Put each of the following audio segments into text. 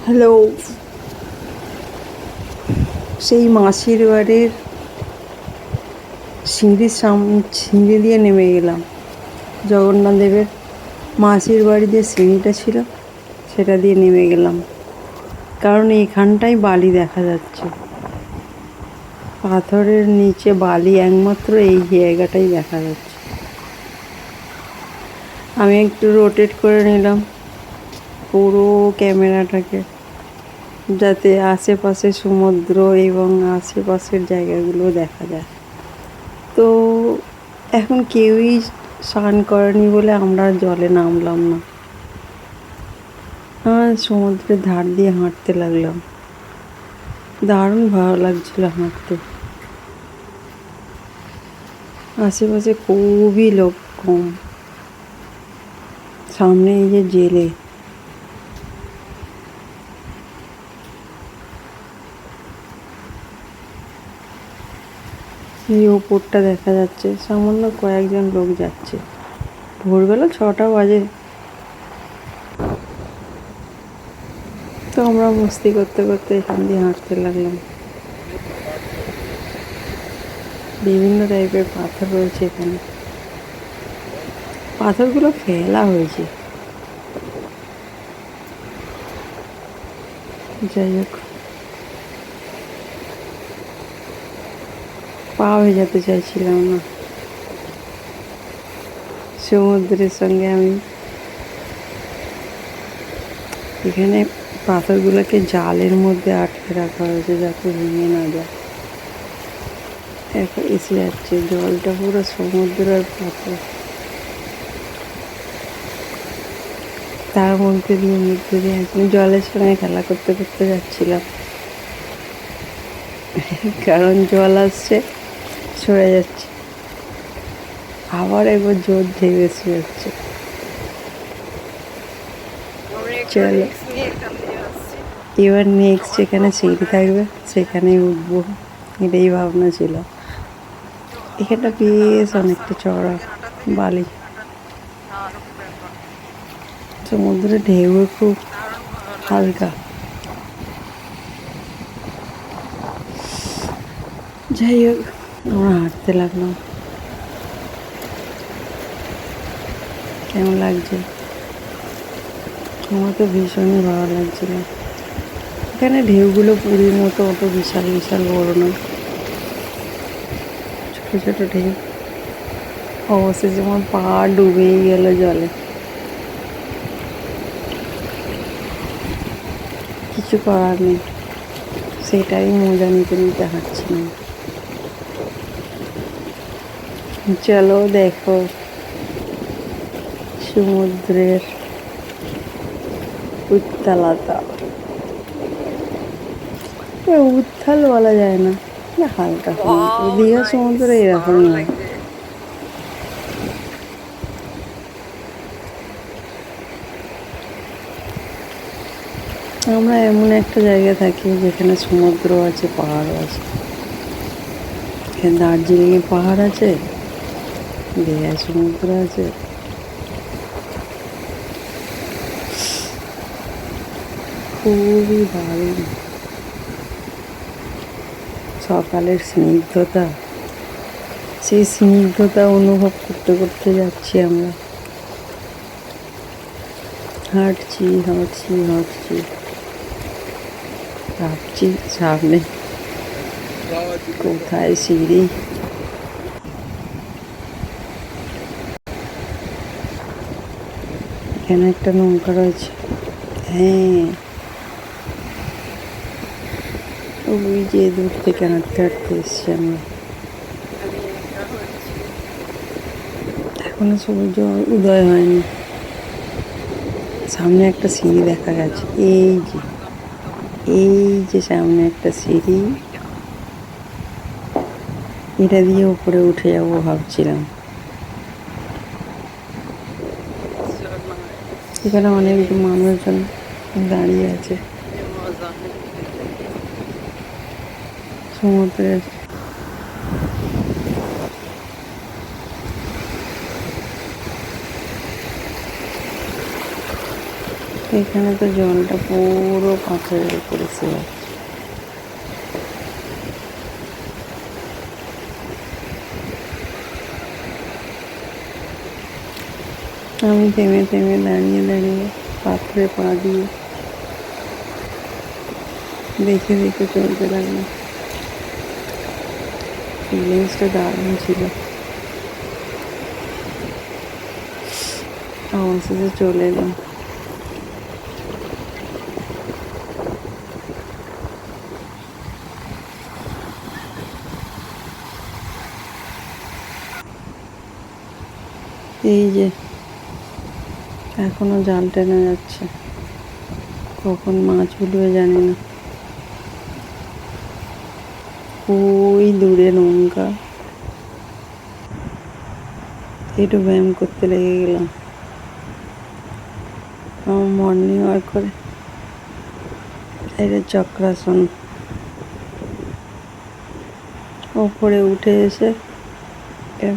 Hello. সেই মাসির বাড়ির সিঁড়ি দিয়ে নেমে গেলাম। জগন্নাথ দেবের মাসির বাড়ি যে সিঁড়িটা ছিল সেটা দিয়ে নেমে গেলাম, কারণ এখানটাই বালি দেখা যাচ্ছে। পাথরের নিচে বালি, একমাত্র এই জায়গাটাই দেখা যাচ্ছে। আমি একটু রোটেট করে নিলাম পুরো ক্যামেরাটাকে, যাতে আশেপাশে সমুদ্র এবং আশেপাশের জায়গাগুলো দেখা যায়। তো এখন কেউই স্নান করেনি বলে আমরা জলে নামলাম না। সমুদ্রের ধার দিয়ে হাঁটতে লাগলাম। দারুণ ভালো লাগছিল হাঁটতে। আশেপাশে খুবই লোক কম। সামনে এই যে জেলে, এই ওপরটা দেখা যাচ্ছে, সামান্য কয়েকজন লোক যাচ্ছে। ভোরবেলা 6টা বাজে। তো আমরা মস্তি করতে করতে এখান দিয়ে হাঁটতে লাগলাম। বিভিন্ন টাইপের পাথর রয়েছে এখানে। পাথরগুলো ফেলা হয়েছে। যাই হোক, পা ভেজাতে চাইছিলাম না। সমুদ্রের সঙ্গে আমি এখানে পাথরগুলোকে জালের মধ্যে আটকে রাখা হয়েছে যাতে ভেঙে না যায়। এখন এসে যাচ্ছে, জলটা পুরো সমুদ্র আর পাথর, তার মধ্যে দিয়ে এখন জলের সঙ্গে খেলা করতে করতে যাচ্ছিলাম। কারণ জল আসছে, সরে যাচ্ছে, আবার একবার জোর ঢেউ এসে যাচ্ছে। চলো, এবার নেক্সট যেখানে সিঁড়ি থাকবে সেখানেই উঠবো, এটাই ভাবনা ছিল। এখানটা বেশ অনেকটা চড়া বালি, সমুদ্রের ঢেউ খুব হালকা। যাই হোক, আমরা হাঁটতে লাগলাম। কেমন লাগছে? আমার তো ভীষণই ভালো লাগছিল। এখানে ঢেউগুলো পুরীর মতো অত বিশাল বিশাল বড় নয়, ছোট ছোট ঢেউ। অবশেষে আমার পা ডুবেই গেল জলে। কিছু করার নেই, সেটাই মজা নিতে নিতে হাঁটছিলাম। চলো দেখো সমুদ্রের উত্তালতা। উত্তাল বলা যায় না, হালকা সমুদ্র। দীঘা সমুদ্র এরকমই হয়। আমরা এমন একটা জায়গায় থাকি যেখানে সমুদ্র আছে, পাহাড়ও আছে। এখানে দার্জিলিংয়ে পাহাড় আছে, দীঘায় সমুদ্র আছে। খুবই দারুণ। সকালের স্নিগ্ধতা, সেই স্নিগ্ধতা অনুভব করতে করতে যাচ্ছি আমরা। হাঁটছি হাঁটছি হাঁটছি, ভাবছি সামনে কোথায় সিঁড়ি। এখানে একটা নৌকা রয়েছে। হ্যাঁ, ওই যে দূর থেকে হাঁটতে হাঁটতে এসছি আমরা। এখনো সূর্য উদয় হয়নি। সামনে একটা সিঁড়ি দেখা গেছে, এই যে সামনে একটা সিঁড়ি, এটা দিয়ে উপরে উঠে যাবো ভাবছিলাম। এখানে অনেক মানুষজন দাঁড়িয়ে আছে। সমুদ্রের এখানে তো জলটা পুরো পাথরের উপরে ছিল। আমি থেমে থেমে দাঁড়িয়ে দাঁড়িয়ে পাথরে পা দিয়ে দেখে দেখে চলতে লাগলাম। ফিলিংসটা দারুণ ছিল। অবশেষে চলে এলাম। এই যে এখনো জাল টেনে যাচ্ছে, কখন মাছ উঠবে জানি না। ওই দূরে নৌকা। একটু ব্যায়াম করতে লেগে গেলাম। আমার মর্নিং ওয়াক করে এটা চক্রাসন। ওপরে উঠে এসে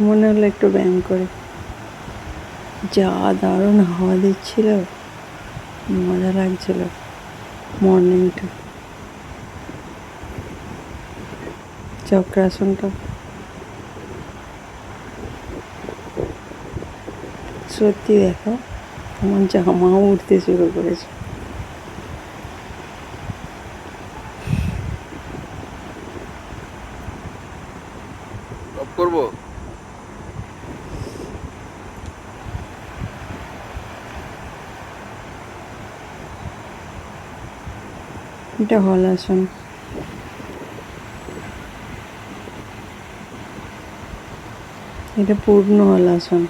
মনে হলো একটু ব্যায়াম করে। যা দারুণ হাওয়া দিচ্ছিল, মজা লাগছিল মর্নিংটা। চক্রাসনটা সত্যি দেখো, আমার জামাও উঠতে শুরু করেছে। করবো এটা হলাসন। এটা পূর্ণ হলাসন।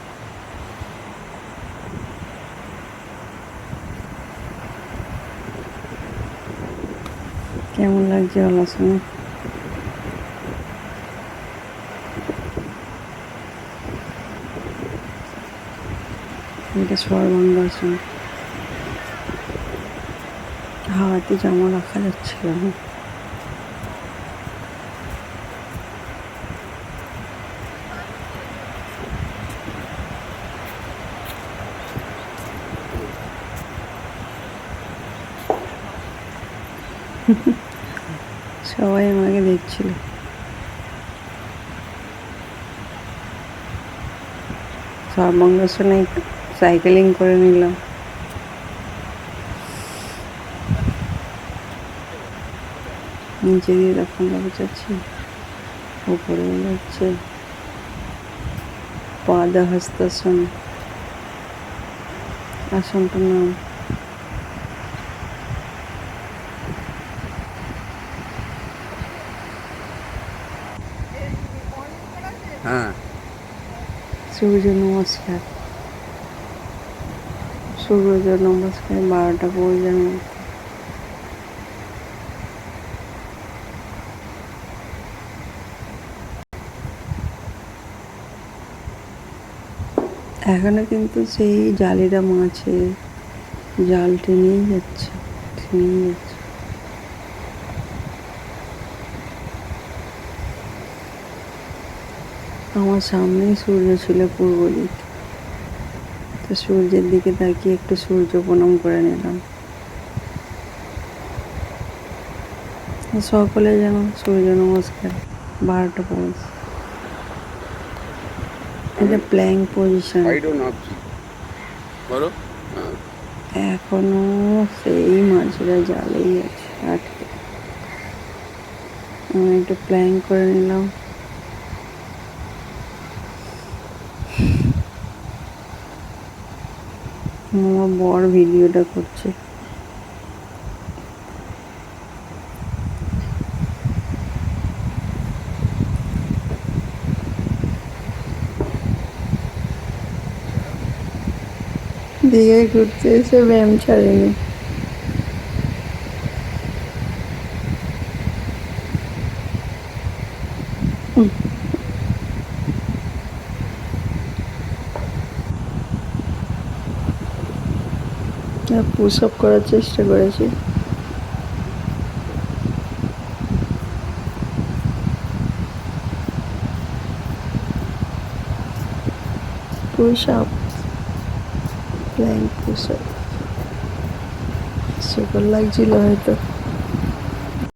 কেমন লাগছে হলাসনে? এটা সর্বাঙ্গাসন। হাওয়াতে জামা রাখা যাচ্ছিল না। সবাই আমাকে দেখছিল। সর্বাঙ্গাসনে সাইকেলিং করে নিলাম। নিচে দিয়ে তখন যাচ্ছি, উপরে যাচ্ছে পাদহস্তাসন। আসনটার নাম হ্যাঁ সূর্য নমস্কার। সূর্য নমস্কার 12টা পর্যন্ত। এখনো কিন্তু সেই জালিরা মাছে জাল টেনেই যাচ্ছে। আমার সামনেই সূর্য ছিল পূর্ব দিক, তো সূর্যের দিকে তাকিয়ে একটু সূর্য প্রণাম করে নিলাম। সকলে যেন সূর্য নমস্কার 12টা পোজ। এটা প্ল্যাঙ্ক পজিশন। এখনো সেই মাছরা জালেই আছে আটকে। আমি একটু প্ল্যাঙ্ক করে নিলাম। আমার বর ভিডিওটা করছে। দীঘায় ঘুরতে এসে ব্যায়াম ছাড়েনি। পুশ আপ করার চেষ্টা করেছি। Push up, plank push up. হাস্যকর লাগছিল হয়তো।